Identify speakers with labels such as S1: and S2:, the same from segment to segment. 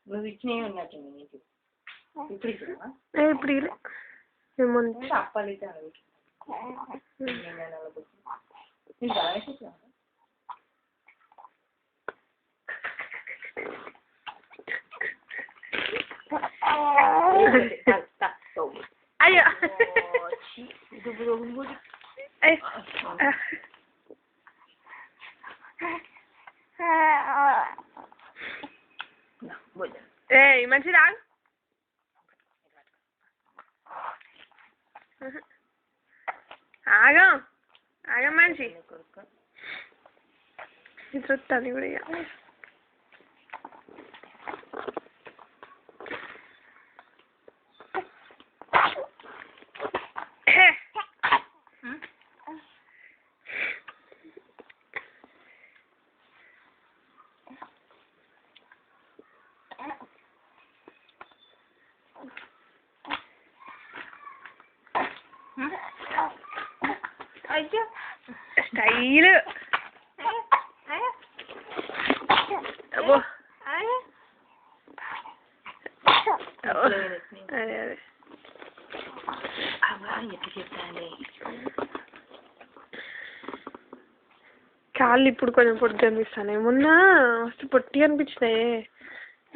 S1: నువ్వు ఇచ్చినవి ఉన్నట్టుంది నీకు ఇప్పుడు ఇచ్చినావా?
S2: ఇప్పుడు ఏముంది
S1: అప్పాలి
S2: అయ్యో ఏ మంచిది ఆగు ఆగం ఆగం మంచి ఇట్లా కూడా
S1: అయ్యో
S2: స్టైల్ అబ్బో అదే అదే కాళ్ళు ఇప్పుడు కొంచెం పొట్టిగా అనిపిస్తాయి. మొన్న మస్తు పొట్టిగా అనిపించినాయి.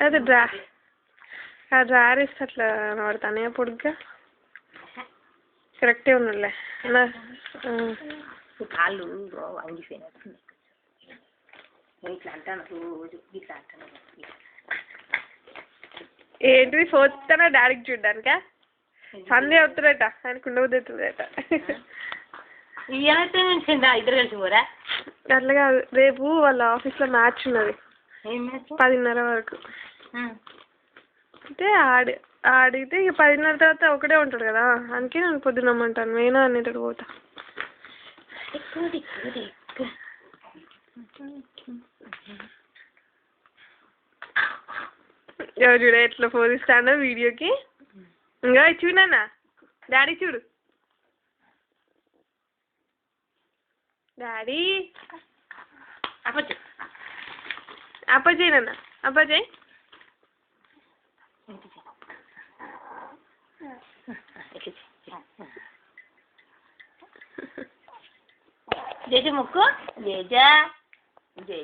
S2: అదే డ్రైర్ వేస్తే అట్లా పడతానే పొడుగ్గా కరెక్టే ఉన్నలే
S1: కాళ్ళు వంగిపోయినట్టు ఇట్లా అంటాను రోజు ఇట్లా అంటాను.
S2: ఏంటిది పోతానా డాడీకి చూడ్డానికా? సండే వస్తుందట ఆయనకు ఉండబోతుందట.
S1: ఇయ్యాలైతే ఇద్దరు కలిసి పోరా?
S2: అట్లా కాదు, రేపు వాళ్ళ ఆఫీస్లో మ్యాచ్ ఉన్నది 10:30 వరకు. అయితే ఆడితే ఇక 10:30 తర్వాత ఒకటే ఉంటాడు కదా, అందుకే నేను పొద్దున రమ్మంటాను. నేనా అనేటట్టు పోతా. ఎవరు చూడ ఎట్లా పోదిస్తాడో వీడియోకి. ఇంకా చూడన్నా డాడీ చూడు, డాడీ అప్పచేయి నాన్న అప్పచేయి.
S1: జేజ ముక్కు జేజా